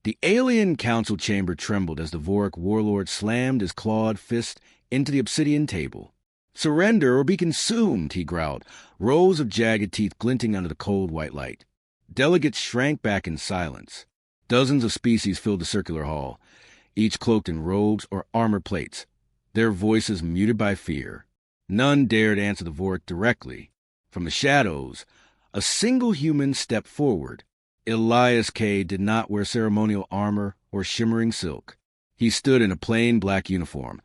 The alien council chamber trembled as the Vorik warlord slammed his clawed fist into the obsidian table. "Surrender or be consumed," he growled, rows of jagged teeth glinting under the cold white light. Delegates shrank back in silence. Dozens of species filled the circular hall, each cloaked in robes or armor plates, their voices muted by fear. None dared answer the Vorik directly. From the shadows, a single human stepped forward. Elias K. did not wear ceremonial armor or shimmering silk. He stood in a plain black uniform,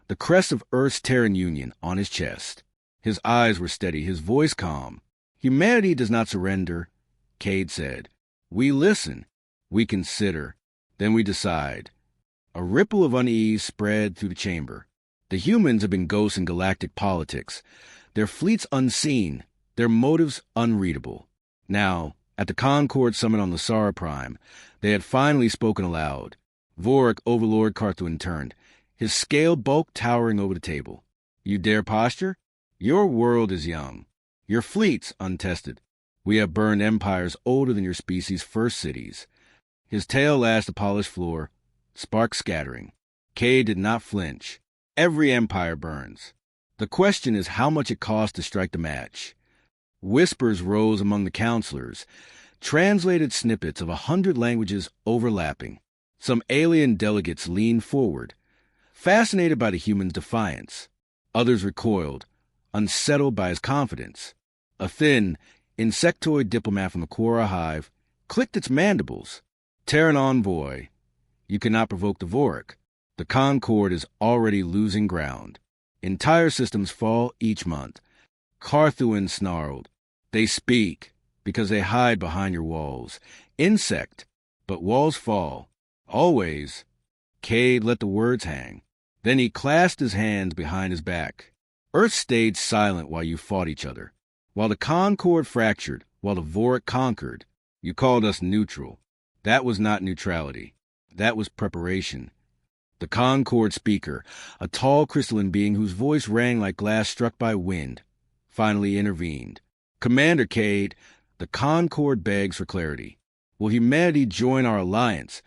the crest of Earth's Terran Union on his chest. His eyes were steady, his voice calm. "Humanity does not surrender," Cade said. "We listen, we consider, then we decide." A ripple of unease spread through the chamber. The humans have been ghosts in galactic politics, their fleets unseen, their motives unreadable. Now, at the Concord Summit on Lasara Prime, they had finally spoken aloud. Vorik Overlord Carthuin turned, his scaled bulk towering over the table. "You dare posture? Your world is young. Your fleets untested. We have burned empires older than your species' first cities." His tail lashed the polished floor, sparks scattering. Cade did not flinch. Every empire burns. The question is how much it costs to strike the match. Whispers rose among the counselors, translated snippets of 100 languages overlapping. Some alien delegates leaned forward, fascinated by the human's defiance. Others recoiled, unsettled by his confidence. A thin, insectoid diplomat from the Quora hive clicked its mandibles. "Terran envoy, you cannot provoke the Vorik. The Concord is already losing ground. Entire systems fall each month." Carthuin snarled. "They speak because they hide behind your walls. Insect, but walls fall. Always." Cade let the words hang. Then he clasped his hands behind his back. "Earth stayed silent while you fought each other. While the Concord fractured, while the Vorik conquered, you called us neutral. That was not neutrality. That was preparation." The Concord speaker, a tall crystalline being whose voice rang like glass struck by wind, finally intervened. "Commander Cade, the Concord begs for clarity. Will humanity join our alliance,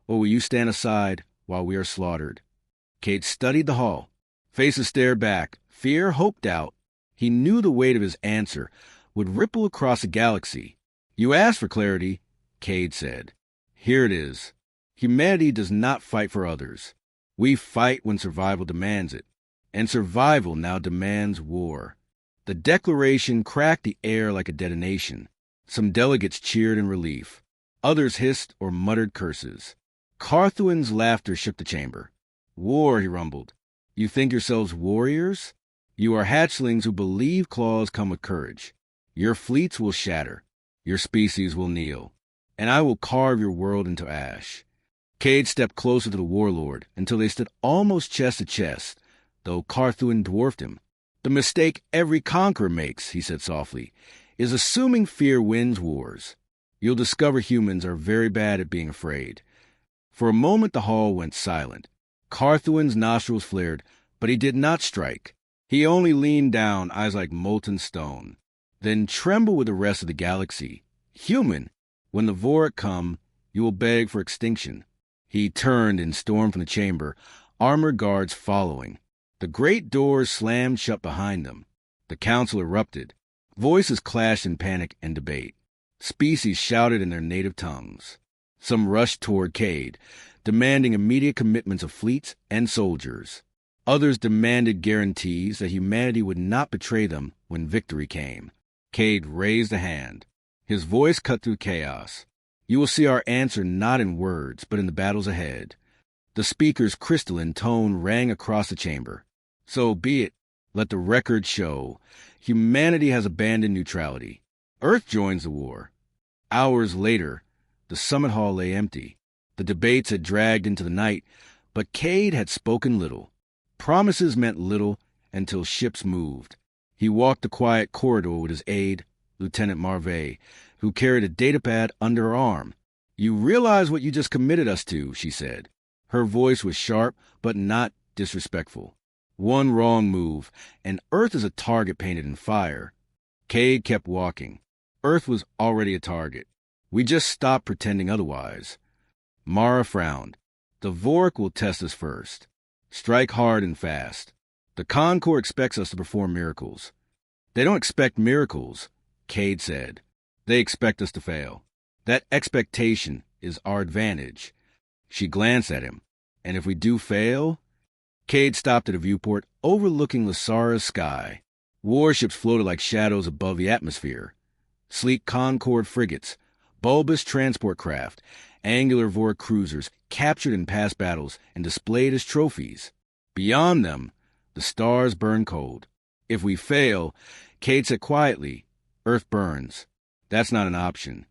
or will you stand aside while we are slaughtered?" Cade studied the hall. Faces stared back. Fear, hope, doubt. He knew the weight of his answer would ripple across the galaxy. "You asked for clarity," Cade said. "Here it is. Humanity does not fight for others. We fight when survival demands it. And survival now demands war." The declaration cracked the air like a detonation. Some delegates cheered in relief. Others hissed or muttered curses. Carthuin's laughter shook the chamber. "War," he rumbled. "You think yourselves warriors? You are hatchlings who believe claws come with courage. Your fleets will shatter. Your species will kneel. And I will carve your world into ash." Cade stepped closer to the warlord until they stood almost chest to chest, though Carthuin dwarfed him. "The mistake every conqueror makes," he said softly, "is assuming fear wins wars. You'll discover humans are very bad at being afraid." For a moment the hall went silent. Carthuin's nostrils flared, but he did not strike. He only leaned down, eyes like molten stone. "Then tremble with the rest of the galaxy. Human, when the Vorik come, you will beg for extinction." He turned and stormed from the chamber, armored guards following. The great doors slammed shut behind them. The council erupted. Voices clashed in panic and debate. Species shouted in their native tongues. Some rushed toward Cade, demanding immediate commitments of fleets and soldiers. Others demanded guarantees that humanity would not betray them when victory came. Cade raised a hand. His voice cut through chaos. "You will see our answer not in words, but in the battles ahead." The speaker's crystalline tone rang across the chamber. "So be it. Let the record show. Humanity has abandoned neutrality. Earth joins the war." Hours later, the summit hall lay empty. The debates had dragged into the night, but Cade had spoken little. Promises meant little until ships moved. He walked the quiet corridor with his aide, Lieutenant Marvey, who carried a datapad under her arm. "You realize what you just committed us to," she said. Her voice was sharp, but not disrespectful. "One wrong move, and Earth is a target painted in fire." Cade kept walking. Earth was already a target. We just stopped pretending otherwise. Mara frowned. The Vorik will test us first. Strike hard and fast. The Concord expects us to perform miracles. They don't expect miracles, Cade said. They expect us to fail. That expectation is our advantage. She glanced at him. And if we do fail? Cade stopped at a viewport overlooking Lasara's sky. Warships floated like shadows above the atmosphere. Sleek Concord frigates, bulbous transport craft, angular Vorik cruisers captured in past battles and displayed as trophies. Beyond them, the stars burn cold. If we fail, Cade said quietly, Earth burns. That's not an option.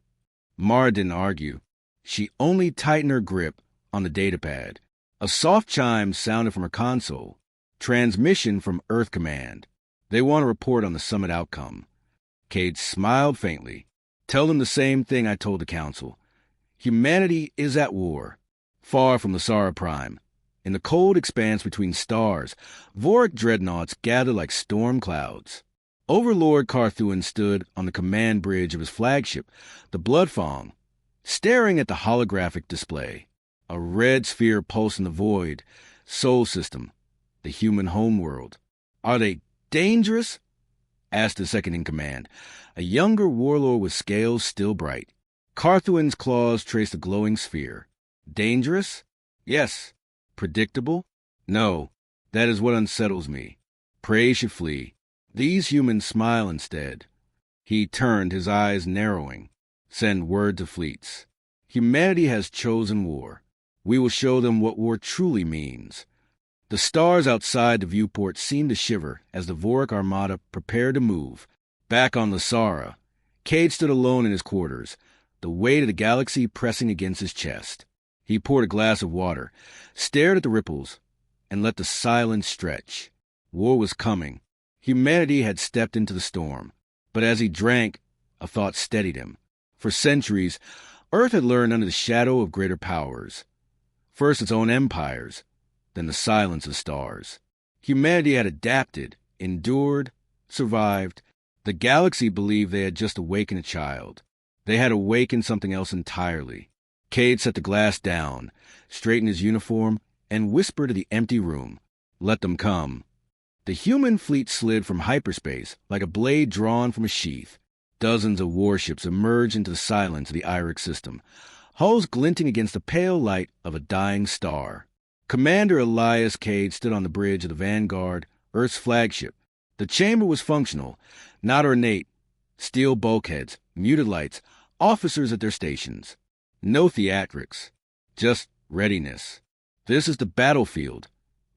Mara didn't argue. She only tightened her grip on the datapad. A soft chime sounded from her console. Transmission from Earth Command. They want to report on the summit outcome. Cade smiled faintly. Tell them the same thing I told the Council. Humanity is at war, far from Lasara Prime. In the cold expanse between stars, Vorik dreadnoughts gathered like storm clouds. Overlord Carthuan stood on the command bridge of his flagship, the Bloodfang, staring at the holographic display. A red sphere pulsed in the void. Sol system, the human homeworld. Are they dangerous? Asked the second-in-command, a younger warlord with scales still bright. Carthuan's claws traced a glowing sphere. Dangerous? Yes. Predictable? No. That is what unsettles me. Prey should flee. These humans smile instead. He turned, his eyes narrowing. Send word to fleets. Humanity has chosen war. We will show them what war truly means. The stars outside the viewport seemed to shiver as the Vorik armada prepared to move. Back on Lasara, Cade stood alone in his quarters, the weight of the galaxy pressing against his chest. He poured a glass of water, stared at the ripples, and let the silence stretch. War was coming. Humanity had stepped into the storm. But as he drank, a thought steadied him. For centuries, Earth had learned under the shadow of greater powers. First its own empires, then the silence of stars. Humanity had adapted, endured, survived. The galaxy believed they had just awakened a child. They had awakened something else entirely. Cade set the glass down, straightened his uniform, and whispered to the empty room, "Let them come." The human fleet slid from hyperspace like a blade drawn from a sheath. Dozens of warships emerged into the silence of the Irix system, hulls glinting against the pale light of a dying star. Commander Elias Cade stood on the bridge of the Vanguard, Earth's flagship. The chamber was functional, not ornate. Steel bulkheads, muted lights, officers at their stations. No theatrics, just readiness. "This is the battlefield,"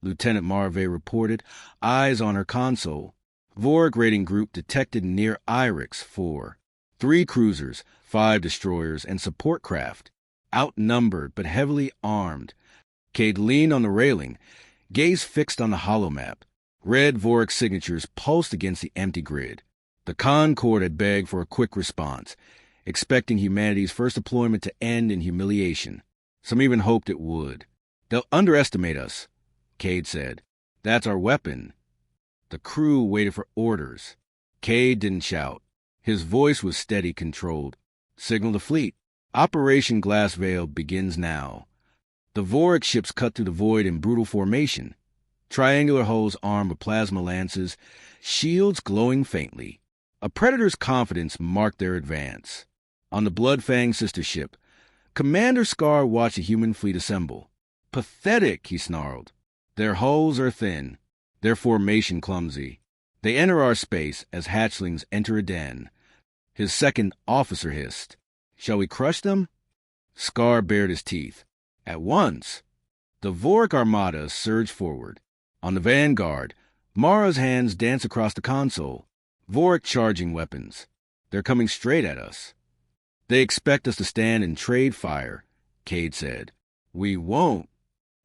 Lieutenant Marve reported, eyes on her console. Vorik raiding group detected near Irix 4. 3 cruisers, 5 destroyers, and support craft. Outnumbered but heavily armed. Cade leaned on the railing, gaze fixed on the holomap. Red Vorik signatures pulsed against the empty grid. The Concord had begged for a quick response, expecting humanity's first deployment to end in humiliation. Some even hoped it would. "They'll underestimate us," Cade said. "That's our weapon." The crew waited for orders. Cade didn't shout. His voice was steady, controlled. "Signal the fleet. Operation Glass Veil begins now." The Vorik ships cut through the void in brutal formation. Triangular hulls armed with plasma lances, shields glowing faintly. A Predator's confidence marked their advance. On the Bloodfang sister ship, Commander Scar watched the human fleet assemble. "Pathetic," he snarled. "Their hulls are thin, their formation clumsy. They enter our space as hatchlings enter a den." His second officer hissed, "Shall we crush them?" Scar bared his teeth. At once, the Vorik armada surged forward. On the Vanguard, Mara's hands danced across the console. Vorik charging weapons. "They're coming straight at us." "They expect us to stand and trade fire," Cade said. "We won't."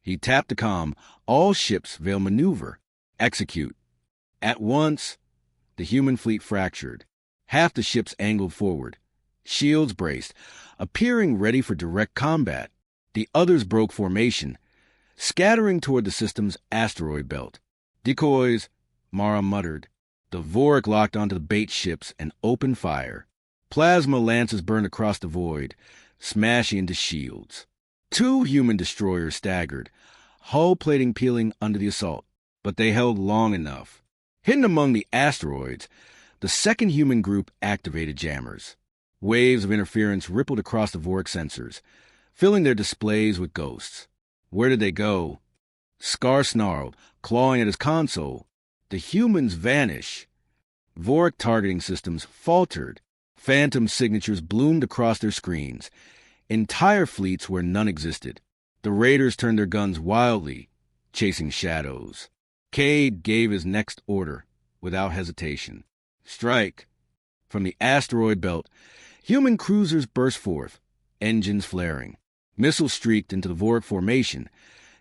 He tapped the comm. "All ships veil maneuver. Execute." At once, the human fleet fractured. Half the ships angled forward. Shields braced, appearing ready for direct combat. The others broke formation, scattering toward the system's asteroid belt. "Decoys," Mara muttered. The Vorik locked onto the bait ships and opened fire. Plasma lances burned across the void, smashing into shields. Two human destroyers staggered, hull plating peeling under the assault, but they held long enough. Hidden among the asteroids, the second human group activated jammers. Waves of interference rippled across the Vorik sensors, filling their displays with ghosts. Where did they go? Scar snarled, clawing at his console. The humans vanish. Vorik targeting systems faltered. Phantom signatures bloomed across their screens. Entire fleets where none existed. The raiders turned their guns wildly, chasing shadows. Cade gave his next order without hesitation. Strike. From the asteroid belt, human cruisers burst forth, engines flaring. Missiles streaked into the Vorik formation,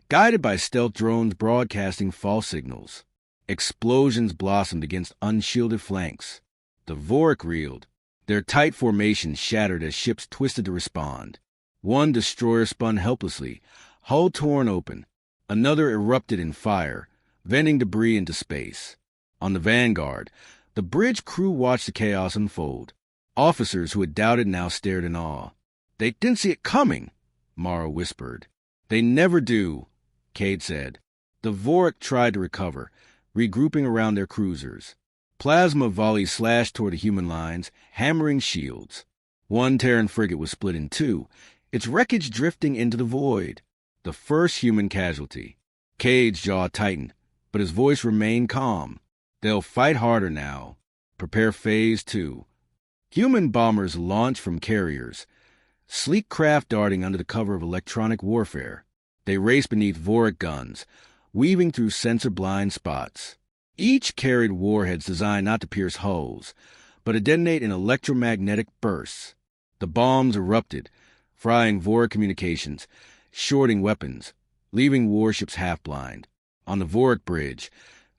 guided by stealth drones broadcasting false signals. Explosions blossomed against unshielded flanks. The Vorik reeled. Their tight formation shattered as ships twisted to respond. One destroyer spun helplessly, hull torn open. Another erupted in fire, venting debris into space. On the Vanguard, the bridge crew watched the chaos unfold. Officers who had doubted now stared in awe. They didn't see it coming, Mara whispered. They never do, Cade said. The Vorik tried to recover, regrouping around their cruisers. Plasma volleys slashed toward the human lines, hammering shields. One Terran frigate was split in two, its wreckage drifting into the void. The first human casualty. Cade's jaw tightened, but his voice remained calm. They'll fight harder now. Prepare Phase 2. Human bombers launched from carriers, sleek craft darting under the cover of electronic warfare. They raced beneath Vorik guns, weaving through sensor-blind spots. Each carried warheads designed not to pierce hulls, but to detonate in electromagnetic bursts. The bombs erupted, frying Vorik communications, shorting weapons, leaving warships half-blind. On the Vorik bridge,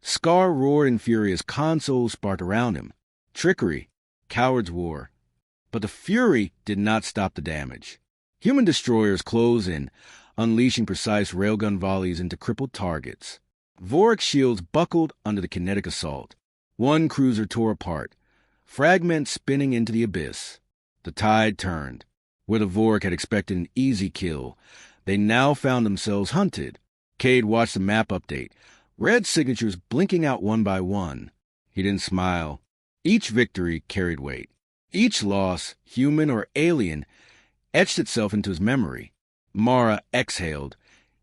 Scar roared in fury as consoles sparked around him. Trickery, cowards' war. But the fury did not stop the damage. Human destroyers closed in, unleashing precise railgun volleys into crippled targets. Vorik shields buckled under the kinetic assault. One cruiser tore apart, fragments spinning into the abyss. The tide turned. Where the Vorik had expected an easy kill, they now found themselves hunted. Cade watched the map update, red signatures blinking out one by one. He didn't smile. Each victory carried weight. Each loss, human or alien, etched itself into his memory. Mara exhaled,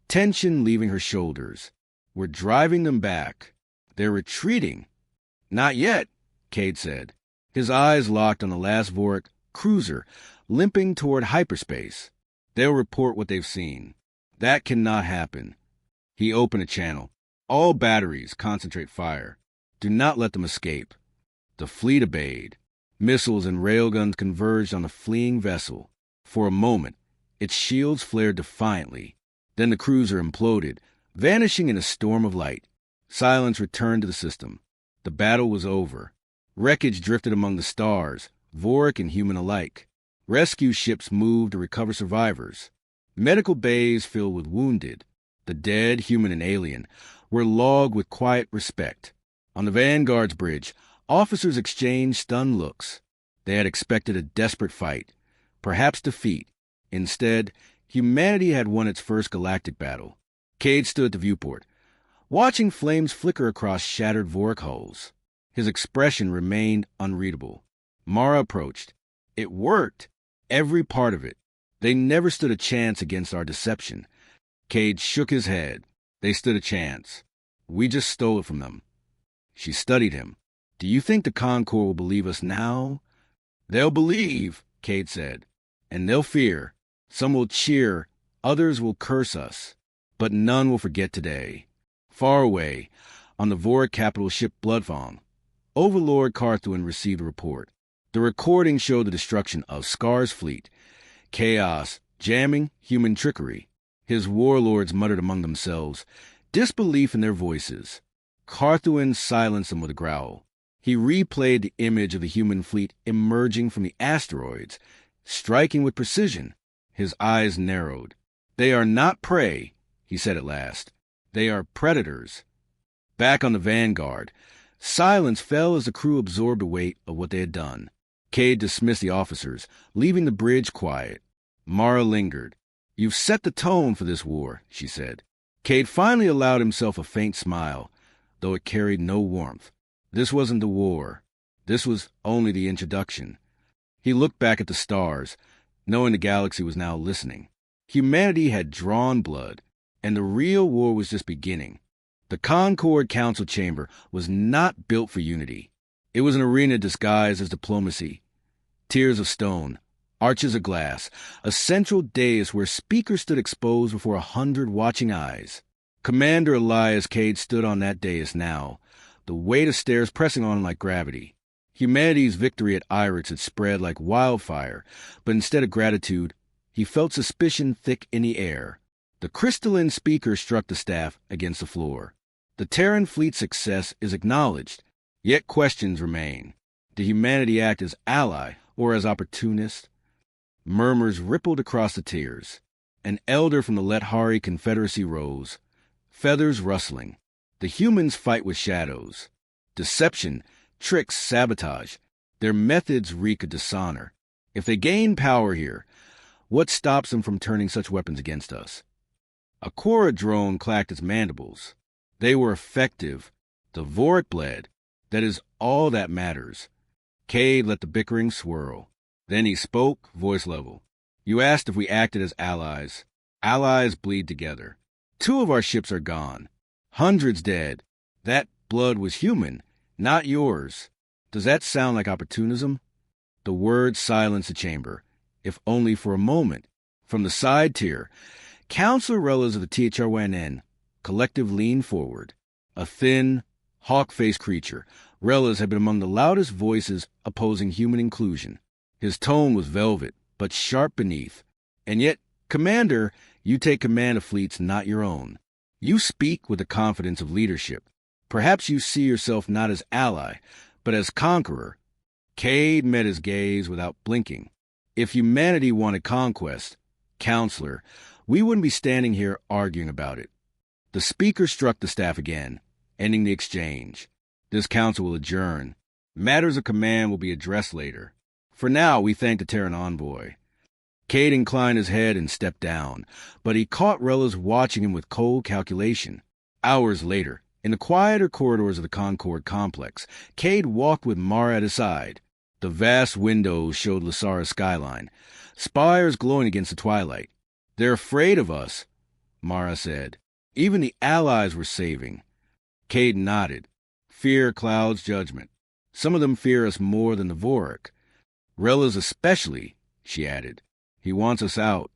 tension leaving her shoulders. We're driving them back. They're retreating. Not yet, Cade said. His eyes locked on the last Vorik cruiser, limping toward hyperspace. They'll report what they've seen. That cannot happen. He opened a channel. All batteries concentrate fire. Do not let them escape. The fleet obeyed. Missiles and railguns converged on the fleeing vessel. For a moment, its shields flared defiantly. Then the cruiser imploded, vanishing in a storm of light. Silence returned to the system. The battle was over. Wreckage drifted among the stars, Vorik and human alike. Rescue ships moved to recover survivors. Medical bays filled with wounded. The dead, human and alien, were logged with quiet respect. On the Vanguard's bridge, officers exchanged stunned looks. They had expected a desperate fight, perhaps defeat. Instead, humanity had won its first galactic battle. Cade stood at the viewport, watching flames flicker across shattered Vorik hulls. His expression remained unreadable. Mara approached. It worked. Every part of it. They never stood a chance against our deception. Cade shook his head. They stood a chance. We just stole it from them. She studied him. Do you think the Concord will believe us now? They'll believe, Cade said. And they'll fear. Some will cheer. Others will curse us. But none will forget today. Far away, on the Vorik capital ship Bloodfang, Overlord Carthuan received a report. The recording showed the destruction of Scar's fleet. Chaos, jamming, human trickery. His warlords muttered among themselves, disbelief in their voices. Carthuan silenced them with a growl. He replayed the image of the human fleet emerging from the asteroids, striking with precision. His eyes narrowed. They are not prey, he said at last. They are predators. Back on the Vanguard, silence fell as the crew absorbed the weight of what they had done. Cade dismissed the officers, leaving the bridge quiet. Mara lingered. You've set the tone for this war, she said. Cade finally allowed himself a faint smile, though it carried no warmth. This wasn't the war. This was only the introduction. He looked back at the stars, knowing the galaxy was now listening. Humanity had drawn blood, and the real war was just beginning. The Concord Council Chamber was not built for unity. It was an arena disguised as diplomacy. Tiers of stone, arches of glass, a central dais where speakers stood exposed before 100 watching eyes. Commander Elias Cade stood on that dais now, the weight of stairs pressing on him like gravity. Humanity's victory at Irix had spread like wildfire, but instead of gratitude, he felt suspicion thick in the air. The crystalline speaker struck the staff against the floor. The Terran fleet's success is acknowledged, yet questions remain. Did humanity act as ally or as opportunist? Murmurs rippled across the tiers. An elder from the Lethari Confederacy rose, feathers rustling. The humans fight with shadows. Deception, tricks, sabotage. Their methods reek of dishonor. If they gain power here, what stops them from turning such weapons against us? A Quora drone clacked its mandibles. They were effective. The Vorik bled. That is all that matters. Cade let the bickering swirl. Then he spoke, voice level. You asked if we acted as allies. Allies bleed together. 2 of our ships are gone. Hundreds dead. That blood was human, not yours. Does that sound like opportunism? The words silenced the chamber, if only for a moment. From the side tier, Counselor Rellas of the THR1N, collective leaned forward. A thin, hawk-faced creature, Rellas had been among the loudest voices opposing human inclusion. His tone was velvet, but sharp beneath. And yet, Commander, you take command of fleets not your own. You speak with the confidence of leadership. Perhaps you see yourself not as ally, but as conqueror. Cade met his gaze without blinking. If humanity wanted conquest, Counselor, we wouldn't be standing here arguing about it. The speaker struck the staff again, ending the exchange. This council will adjourn. Matters of command will be addressed later. For now, we thank the Terran envoy. Cade inclined his head and stepped down, but he caught Rellas watching him with cold calculation. Hours later, in the quieter corridors of the Concord complex, Cade walked with Mara at his side. The vast windows showed Lasara's skyline, spires glowing against the twilight. They're afraid of us, Mara said. Even the allies were saving. Cade nodded. Fear clouds judgment. Some of them fear us more than the Vorik. Rellas especially, she added. He wants us out.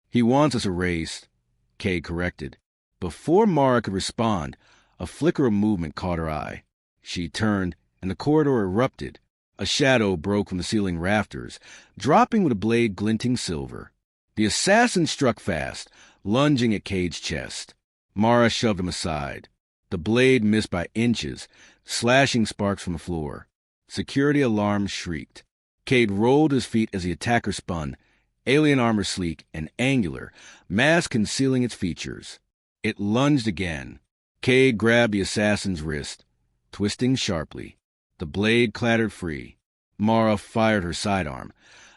He wants us erased, Cade corrected. Before Mara could respond, a flicker of movement caught her eye. She turned, and the corridor erupted. A shadow broke from the ceiling rafters, dropping with a blade glinting silver. The assassin struck fast, lunging at Cade's chest. Mara shoved him aside. The blade missed by inches, slashing sparks from the floor. Security alarms shrieked. Cade rolled his feet as the attacker spun, alien armor sleek and angular, mask concealing its features. It lunged again. Cade grabbed the assassin's wrist, twisting sharply. The blade clattered free. Mara fired her sidearm,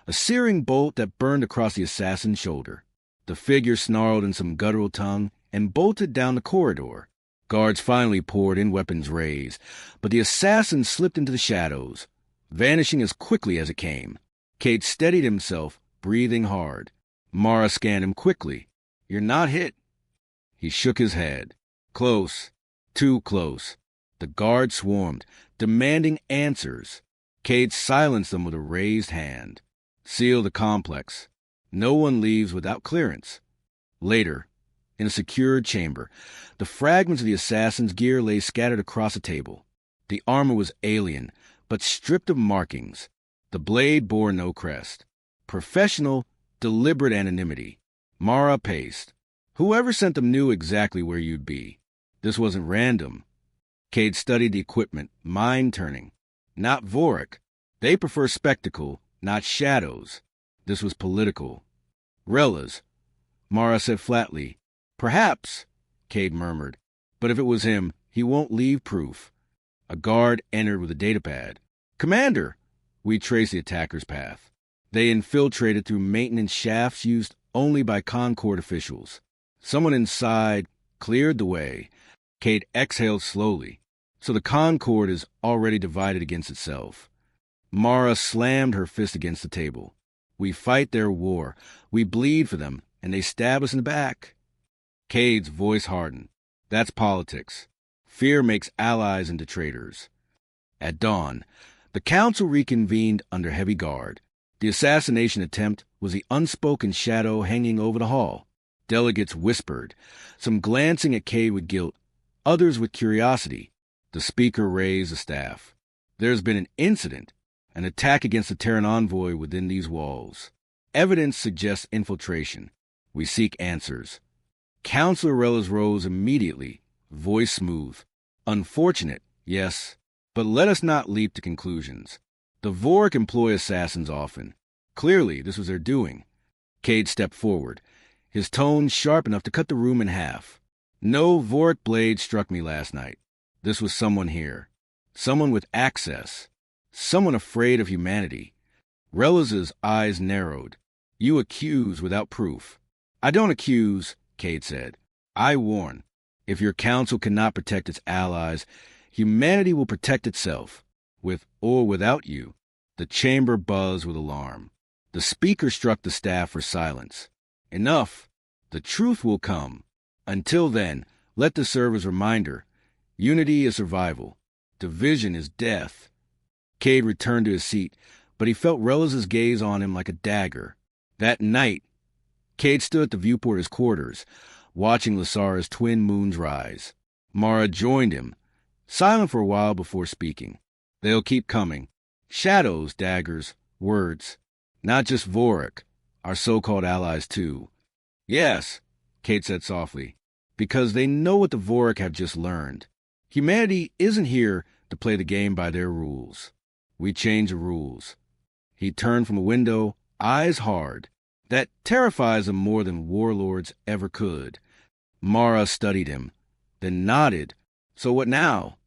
a searing bolt that burned across the assassin's shoulder. The figure snarled in some guttural tongue and bolted down the corridor. Guards finally poured in, weapons raised, but the assassin slipped into the shadows, vanishing as quickly as it came. Cade steadied himself, breathing hard. Mara scanned him quickly. You're not hit. He shook his head. Close. Too close. The guards swarmed, demanding answers. Cade silenced them with a raised hand. Seal the complex. No one leaves without clearance. Later, in a secured chamber, the fragments of the assassin's gear lay scattered across a table. The armor was alien, but stripped of markings. The blade bore no crest. Professional, deliberate anonymity. Mara paced. Whoever sent them knew exactly where you'd be. This wasn't random. Cade studied the equipment, mind-turning. Not Vorik. They prefer spectacle, not shadows. This was political. Rellas, Mara said flatly. Perhaps, Cade murmured. But if it was him, he won't leave proof. A guard entered with a datapad. Commander! We traced the attacker's path. They infiltrated through maintenance shafts used only by Concord officials. Someone inside cleared the way. Cade exhaled slowly. So the Concord is already divided against itself. Mara slammed her fist against the table. We fight their war. We bleed for them, and they stab us in the back. Cade's voice hardened. That's politics. Fear makes allies into traitors. At dawn, the council reconvened under heavy guard. The assassination attempt was the unspoken shadow hanging over the hall. Delegates whispered, some glancing at Cade with guilt, others with curiosity. The speaker raised the staff. There's been an incident, an attack against the Terran envoy within these walls. Evidence suggests infiltration. We seek answers. Councilor Rellas rose immediately, voice smooth. Unfortunate, yes, but let us not leap to conclusions. The Vorik employ assassins often. Clearly, this was their doing. Cade stepped forward, his tone sharp enough to cut the room in half. No Vorik blade struck me last night. This was someone here. Someone with access. Someone afraid of humanity. Rellas's eyes narrowed. You accuse without proof. I don't accuse, Cade said. I warn. If your council cannot protect its allies, humanity will protect itself. With or without you. The chamber buzzed with alarm. The speaker struck the staff for silence. Enough. The truth will come. Until then, let this serve as a reminder. Unity is survival. Division is death. Cade returned to his seat, but he felt Rellas's gaze on him like a dagger. That night, Cade stood at the viewport of his quarters, watching Lasara's twin moons rise. Mara joined him, silent for a while before speaking. They'll keep coming. Shadows, daggers, words. Not just Vorik, our so-called allies too. Yes, Cade said softly, because they know what the Vorik have just learned. Humanity isn't here to play the game by their rules. We change the rules. He turned from a window, eyes hard. That terrifies him more than warlords ever could. Mara studied him, then nodded. So what now?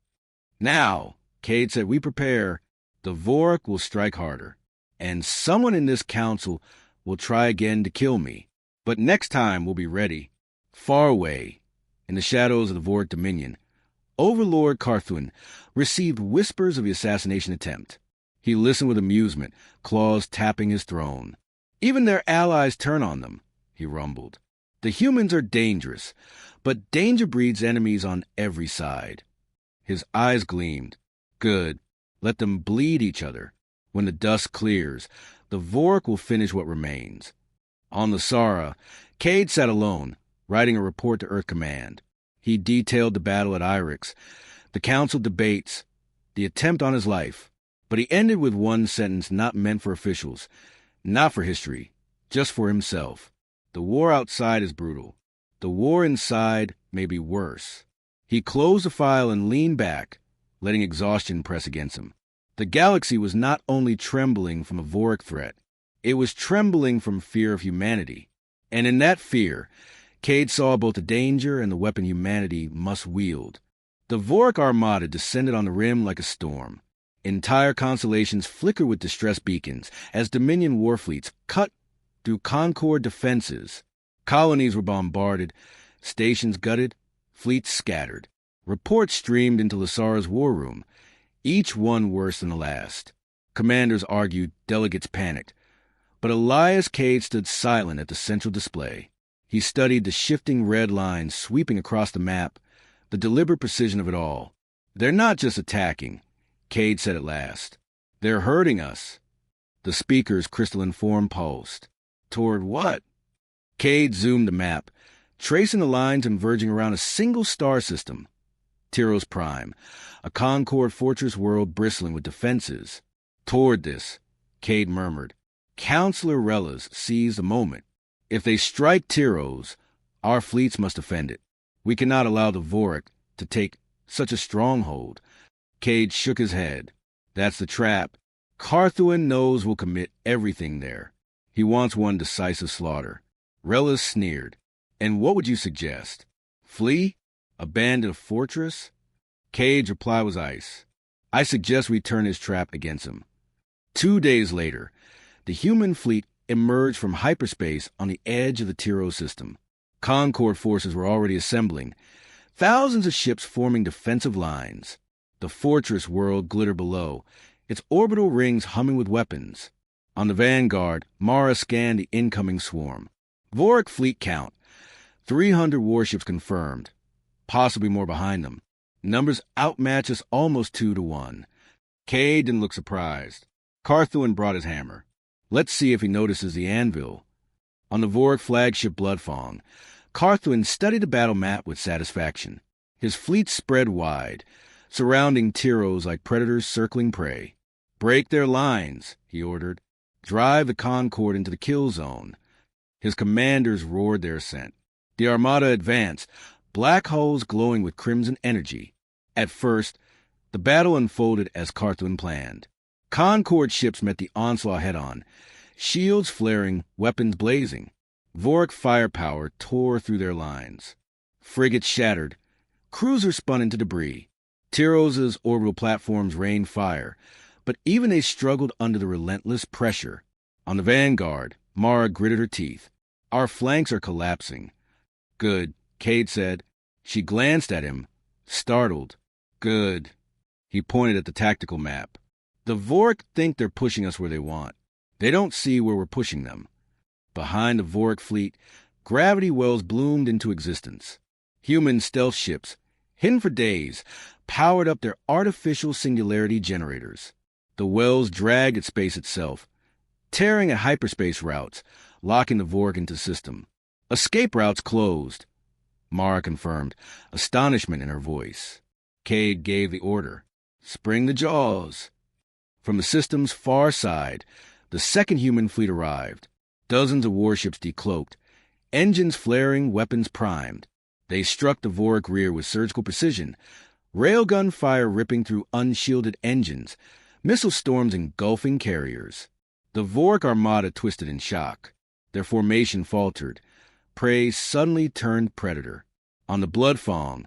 Now, Cade said, we prepare. The Vorik will strike harder. And someone in this council will try again to kill me. But next time we'll be ready. Far away, in the shadows of the Vorik Dominion, Overlord Carthuin received whispers of the assassination attempt. He listened with amusement, claws tapping his throne. Even their allies turn on them, he rumbled. The humans are dangerous, but danger breeds enemies on every side. His eyes gleamed. Good. Let them bleed each other. When the dust clears, the Vorik will finish what remains. On the Sara, Cade sat alone, writing a report to Earth Command. He detailed the battle at Irix, the council debates, the attempt on his life. But he ended with one sentence not meant for officials, not for history, just for himself. The war outside is brutal. The war inside may be worse. He closed the file and leaned back, letting exhaustion press against him. The galaxy was not only trembling from a Vorik threat, it was trembling from fear of humanity. And in that fear, Cade saw both the danger and the weapon humanity must wield. The Vorik armada descended on the rim like a storm. Entire constellations flickered with distress beacons as Dominion warfleets cut through Concord defenses. Colonies were bombarded, stations gutted, fleets scattered. Reports streamed into Lasara's war room, each one worse than the last. Commanders argued, delegates panicked. But Elias Cade stood silent at the central display. He studied the shifting red lines sweeping across the map, the deliberate precision of it all. They're not just attacking, Cade said at last. They're hurting us. The speaker's crystalline form pulsed. Toward what? Cade zoomed the map, tracing the lines converging around a single star system. Tyros Prime, a Concord fortress world bristling with defenses. Toward this, Cade murmured. Councilor Rellas seized the moment. If they strike Tyros, our fleets must defend it. We cannot allow the Vorik to take such a stronghold. Cade shook his head. That's the trap. Carthuin knows we'll commit everything there. He wants one decisive slaughter. Rellas sneered. And what would you suggest? Flee? Abandon a fortress? Cade's reply was ice. I suggest we turn his trap against him. 2 days later, the human fleet emerged from hyperspace on the edge of the Tiro system. Concord forces were already assembling, thousands of ships forming defensive lines. The fortress world glittered below, its orbital rings humming with weapons. On the Vanguard, Mara scanned the incoming swarm. Vorik fleet count: 300 warships confirmed, possibly more behind them. Numbers outmatch us almost 2-1. Cade didn't look surprised. Carthuan brought his hammer. Let's see if he notices the anvil. On the Vorik flagship Bloodfang, Carthuan studied the battle map with satisfaction. His fleet spread wide, surrounding Tiros like predators circling prey. "Break their lines," he ordered. "Drive the Concord into the kill zone." His commanders roared their assent. The Armada advanced, black holes glowing with crimson energy. At first, the battle unfolded as Carthuan planned. Concord ships met the onslaught head-on, shields flaring, weapons blazing. Vorik firepower tore through their lines. Frigates shattered. Cruisers spun into debris. Tiros' orbital platforms rained fire, but even they struggled under the relentless pressure. On the Vanguard, Mara gritted her teeth. "Our flanks are collapsing." "Good," Cade said. She glanced at him, startled. "Good." He pointed at the tactical map. "The Vorik think they're pushing us where they want. They don't see where we're pushing them." Behind the Vorik fleet, gravity wells bloomed into existence. Human stealth ships, hidden for days, powered up their artificial singularity generators. The wells dragged at space itself, tearing at hyperspace routes, locking the Vorik into system. "Escape routes closed," Mara confirmed, astonishment in her voice. Cade gave the order. "Spring the jaws." From the system's far side, the second human fleet arrived. Dozens of warships decloaked, engines flaring, weapons primed. They struck the Vorik rear with surgical precision, railgun fire ripping through unshielded engines, missile storms engulfing carriers. The Vorik armada twisted in shock. Their formation faltered. Prey suddenly turned predator. On the Bloodfang,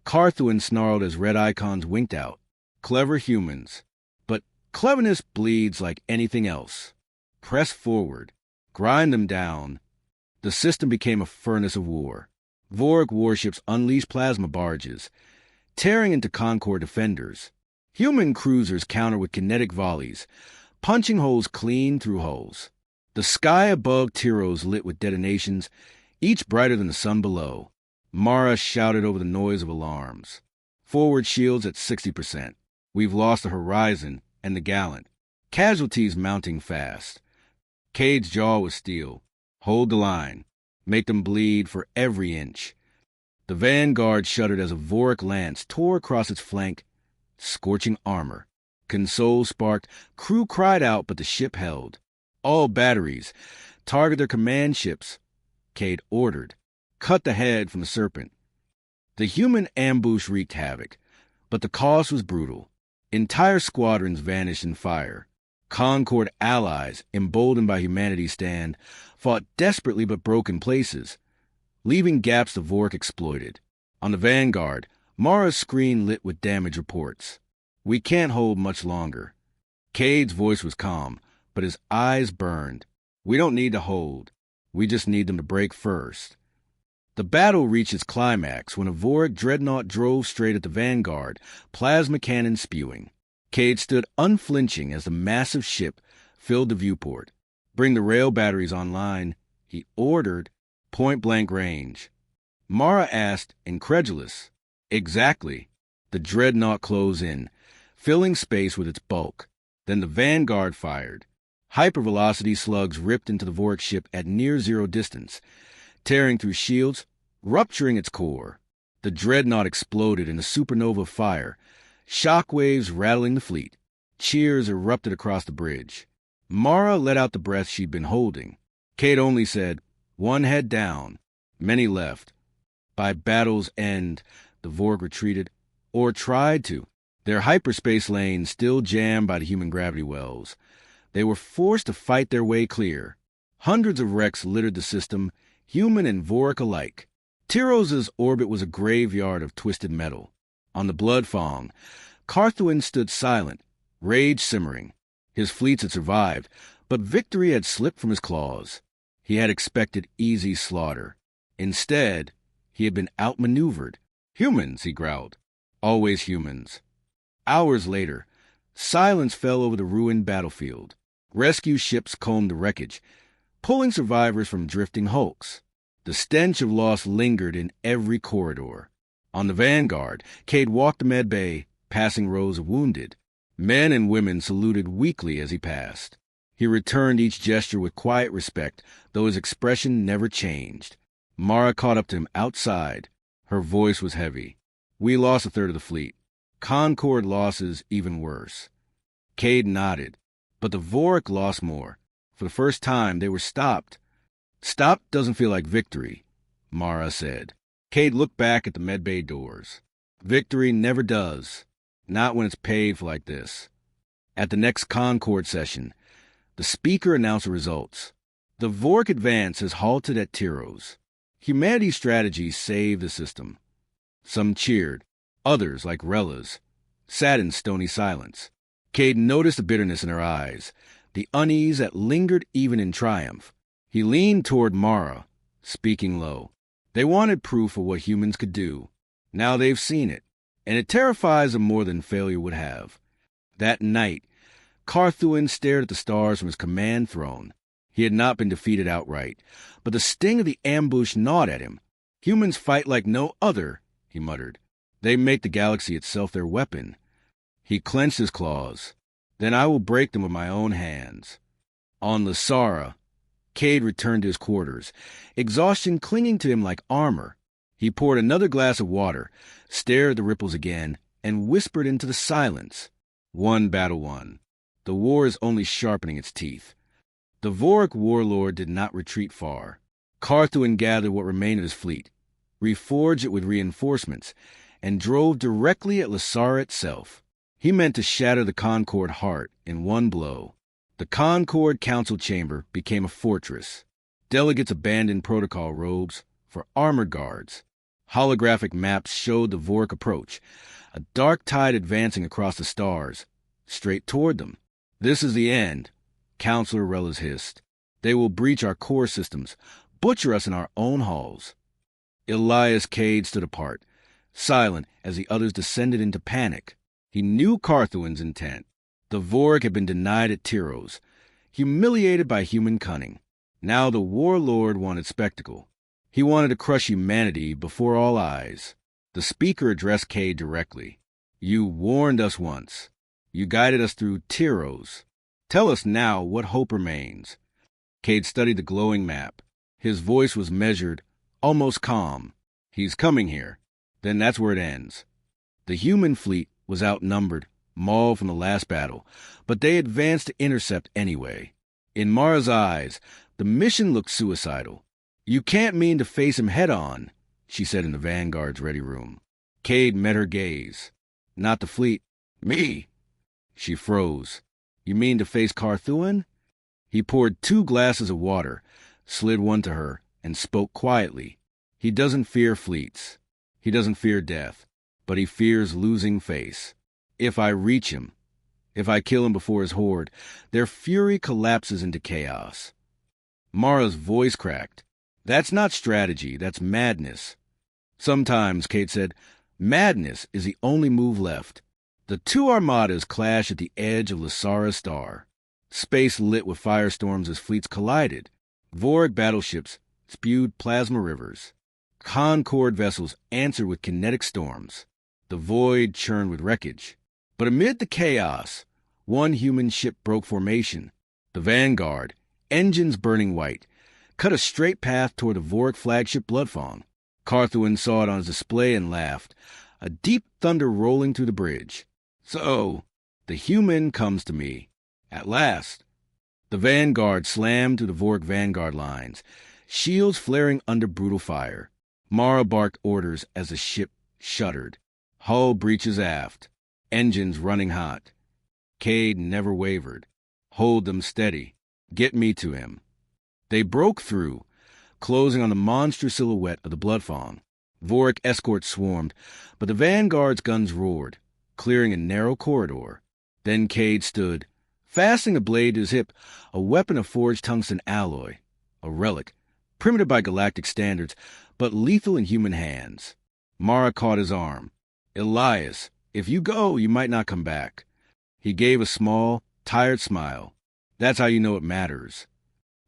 Carthuan snarled as red icons winked out. "Clever humans. But cleverness bleeds like anything else. Press forward. Grind them down." The system became a furnace of war. Vorik warships unleashed plasma barges, tearing into Concord defenders. Human cruisers countered with kinetic volleys, punching holes clean through hulls. The sky above Tiros lit with detonations, each brighter than the sun below. Mara shouted over the noise of alarms. "Forward shields at 60%. We've lost the Horizon and the Gallant. Casualties mounting fast." Cade's jaw was steel. "Hold the line. Make them bleed for every inch." The Vanguard shuddered as a Vorik lance tore across its flank, scorching armor. Console sparked, crew cried out, but the ship held. "All batteries, target their command ships," Cade ordered. "Cut the head from the Serpent." The human ambush wreaked havoc, but the cost was brutal. Entire squadrons vanished in fire. Concord allies, emboldened by humanity's stand, fought desperately but broke in places, leaving gaps the Vorik exploited. On the Vanguard, Mara's screen lit with damage reports. "We can't hold much longer." Cade's voice was calm, but his eyes burned. "We don't need to hold. We just need them to break first." The battle reached its climax when a Vorik dreadnought drove straight at the Vanguard, plasma cannon spewing. Cade stood unflinching as the massive ship filled the viewport. "Bring the rail batteries online," he ordered. "Point-blank range." Mara asked, incredulous. "Exactly." The dreadnought closed in, filling space with its bulk. Then the Vanguard fired. Hypervelocity slugs ripped into the Vorik ship at near-zero distance, tearing through shields, rupturing its core. The dreadnought exploded in a supernova of fire, shockwaves rattling the fleet. Cheers erupted across the bridge. Mara let out the breath she'd been holding. Cade only said, "One head down." Many left. By battle's end, the Vorik retreated, or tried to, their hyperspace lanes still jammed by the human gravity wells. They were forced to fight their way clear. Hundreds of wrecks littered the system, human and Vorik alike. Tiros' orbit was a graveyard of twisted metal. On the Bloodfang, Carthuan stood silent, rage simmering. His fleets had survived, But victory had slipped from his claws. He had expected easy slaughter. Instead, he had been outmaneuvered. "Humans," he growled. "Always humans." Hours later, silence fell over the ruined battlefield. Rescue ships combed the wreckage, pulling survivors from drifting hulks. The stench of loss lingered in every corridor. On the Vanguard, Cade walked the med bay, passing rows of wounded. Men and women saluted weakly as he passed. He returned each gesture with quiet respect, though his expression never changed. Mara caught up to him outside. Her voice was heavy. "We lost a third of the fleet. Concord losses even worse." Cade nodded. But the Vorik lost more. For the first time, they were stopped. "Stopped doesn't feel like victory," Mara said. Cade looked back at the medbay doors. "Victory never does. Not when it's paid for like this." At the next Concord session, the speaker announced the results. The Vorik advance has halted at Tyros. Humanity's strategy saved the system. Some cheered. Others, like Rella's, sat in stony silence. Cade noticed the bitterness in her eyes, the unease that lingered even in triumph. He leaned toward Mara, speaking low. "They wanted proof of what humans could do. Now they've seen it, and it terrifies them more than failure would have." That night, Carthuan stared at the stars from his command throne. He had not been defeated outright, but the sting of the ambush gnawed at him. "Humans fight like no other," he muttered. "They make the galaxy itself their weapon." He clenched his claws. "Then I will break them with my own hands." On Lasara, Cade returned to his quarters, exhaustion clinging to him like armor. He poured another glass of water, stared at the ripples again, and whispered into the silence. "One battle won. The war is only sharpening its teeth." The Vorik warlord did not retreat far. Carthuan gathered what remained of his fleet, reforged it with reinforcements, and drove directly at Lasara itself. He meant to shatter the Concord heart in one blow. The Concord Council Chamber became a fortress. Delegates abandoned protocol robes for armored guards. Holographic maps showed the Vorik approach, a dark tide advancing across the stars, straight toward them. "This is the end," Counselor Rella's hissed. "They will breach our core systems, butcher us in our own halls." Elias Cade stood apart, silent as the others descended into panic. He knew Carthuan's intent. The Vorik had been denied at Tyros, humiliated by human cunning. Now the warlord wanted spectacle. He wanted to crush humanity before all eyes. The speaker addressed Cade directly. "You warned us once. You guided us through Tyros. Tell us now what hope remains." Cade studied the glowing map. His voice was measured, almost calm. "He's coming here. Then that's where it ends." The human fleet was outnumbered, mauled from the last battle, but they advanced to intercept anyway. In Mara's eyes, the mission looked suicidal. "You can't mean to face him head-on," she said in the Vanguard's ready room. Cade met her gaze. "Not the fleet. Me." She froze. "You mean to face Carthuan?" He poured 2 glasses of water, slid one to her, and spoke quietly. "He doesn't fear fleets. He doesn't fear death, but he fears losing face. If I reach him, if I kill him before his horde, their fury collapses into chaos." Mara's voice cracked. "That's not strategy, that's madness." "Sometimes," Cade said, "madness is the only move left." The 2 armadas clashed at the edge of Lasara's star. Space lit with firestorms as fleets collided. Vorik battleships spewed plasma rivers. Concord vessels answered with kinetic storms. The void churned with wreckage. But amid the chaos, one human ship broke formation. The Vanguard, engines burning white, cut a straight path toward the Vorik flagship Bloodfawn. Carthuan saw it on his display and laughed, a deep thunder rolling through the bridge. "So, the human comes to me. At last." The Vanguard slammed through the Vorik Vanguard lines, shields flaring under brutal fire. Mara barked orders as the ship shuddered. Hull breaches aft, engines running hot. Cade never wavered. "Hold them steady. Get me to him." They broke through, closing on the monster silhouette of the Bloodfawn. Vorik escorts swarmed, but the Vanguard's guns roared, clearing a narrow corridor. Then Cade stood, Fastening a blade to his hip, a weapon of forged tungsten alloy, a relic, primitive by galactic standards, but lethal in human hands. Mara caught his arm. Elias, if you go, you might not come back. He gave a small, tired smile. That's how you know it matters.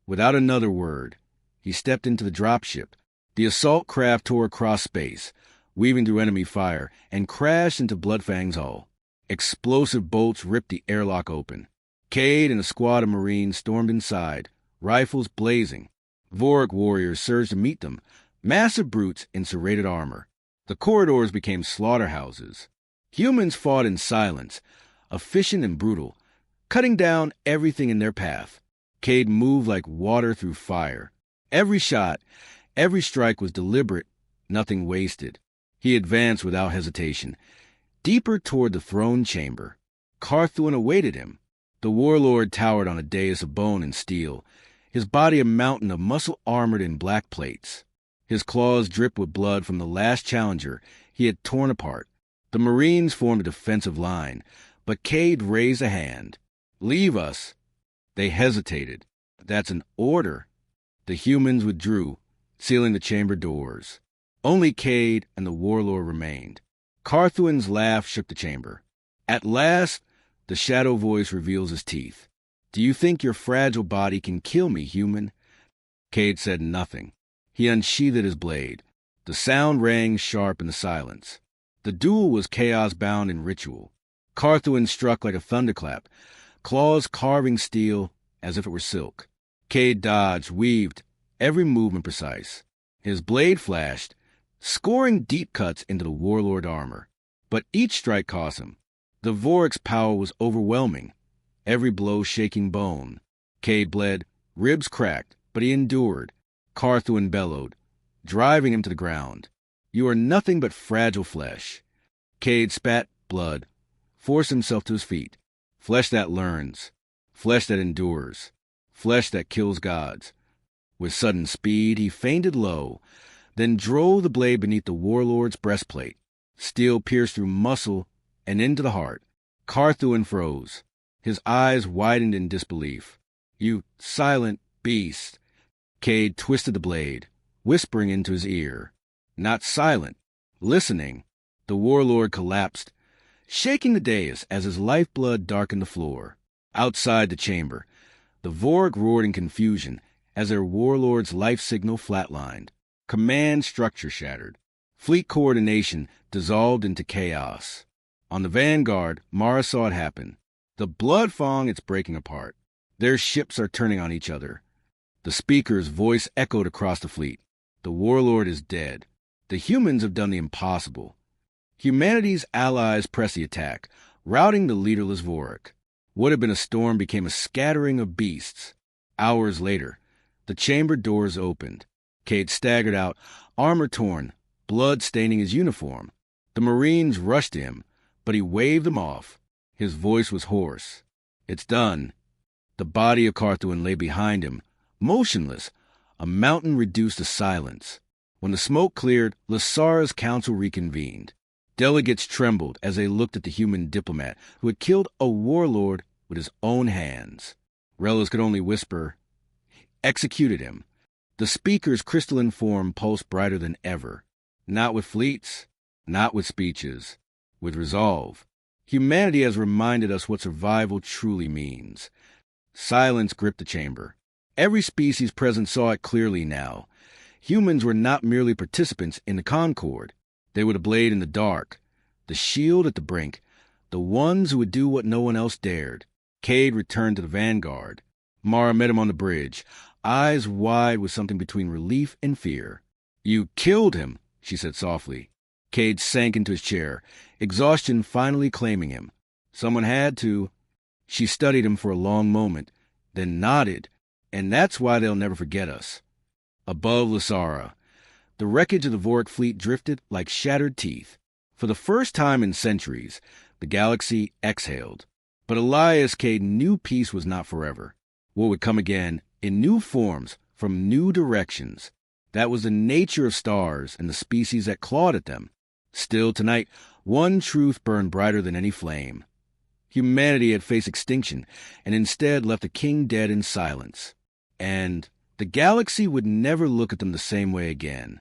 Without another word, he stepped into the dropship. The assault craft tore across space, weaving through enemy fire, and crashed into Bloodfang's hull. Explosive bolts ripped the airlock open. Cade and a squad of Marines stormed inside, rifles blazing. Vorik warriors surged to meet them, massive brutes in serrated armor. The corridors became slaughterhouses. Humans fought in silence, efficient and brutal, cutting down everything in their path. Cade moved like water through fire. Every shot, every strike was deliberate, nothing wasted. He advanced without hesitation, deeper toward the throne chamber. Carthuan awaited him. The warlord towered on a dais of bone and steel, his body a mountain of muscle armored in black plates. His claws dripped with blood from the last challenger he had torn apart. The Marines formed a defensive line, but Cade raised a hand. Leave us. They hesitated. That's an order. The humans withdrew, sealing the chamber doors. Only Cade and the warlord remained. Carthuan's laugh shook the chamber. At last, the shadow voice reveals his teeth. Do you think your fragile body can kill me, human? Cade said nothing. He unsheathed his blade. The sound rang sharp in the silence. The duel was chaos-bound in ritual. Carthuan struck like a thunderclap, claws carving steel as if it were silk. Cade dodged, weaved, every movement precise. His blade flashed, scoring deep cuts into the warlord armor. But each strike cost him. The Vorik's power was overwhelming, every blow shaking bone. Cade bled, ribs cracked, but he endured. Carthuan bellowed, driving him to the ground. You are nothing but fragile flesh. Cade spat blood, forced himself to his feet. Flesh that learns, flesh that endures, flesh that kills gods. With sudden speed, he feinted low, then drove the blade beneath the warlord's breastplate. Steel pierced through muscle and into the heart. Carthuan froze. His eyes widened in disbelief. You silent beast. Cade twisted the blade, whispering into his ear. Not silent, listening. The warlord collapsed, shaking the dais as his lifeblood darkened the floor. Outside the chamber, the Vorik roared in confusion as their warlord's life signal flatlined. Command structure shattered. Fleet coordination dissolved into chaos. On the Vanguard, Mara saw it happen. The Bloodfang, it's breaking apart. Their ships are turning on each other. The speaker's voice echoed across the fleet. The warlord is dead. The humans have done the impossible. Humanity's allies press the attack, routing the leaderless Vorik. What had been a storm became a scattering of beasts. Hours later, the chamber doors opened. Cade staggered out, armor torn, blood staining his uniform. The Marines rushed to him, but he waved them off. His voice was hoarse. It's done. The body of Carthuan lay behind him, motionless, a mountain reduced to silence. When the smoke cleared, Lysara's council reconvened. Delegates trembled as they looked at the human diplomat who had killed a warlord with his own hands. Relas could only whisper, executed him. The speaker's crystalline form pulsed brighter than ever. Not with fleets, not with speeches, with resolve. Humanity has reminded us what survival truly means. Silence gripped the chamber. Every species present saw it clearly now. Humans were not merely participants in the concord. They were the blade in the dark, the shield at the brink, the ones who would do what no one else dared. Cade returned to the Vanguard. Mara met him on the bridge, eyes wide with something between relief and fear. You killed him, she said softly. Cade sank into his chair, exhaustion finally claiming him. Someone had to. She studied him for a long moment, then nodded, and that's why they'll never forget us. Above Lysara, the wreckage of the Vorik fleet drifted like shattered teeth. For the first time in centuries, the galaxy exhaled. But Elias Cade knew peace was not forever. War would come again, in new forms, from new directions. That was the nature of stars and the species that clawed at them. Still tonight, one truth burned brighter than any flame. Humanity had faced extinction, and instead left the king dead in silence. And the galaxy would never look at them the same way again.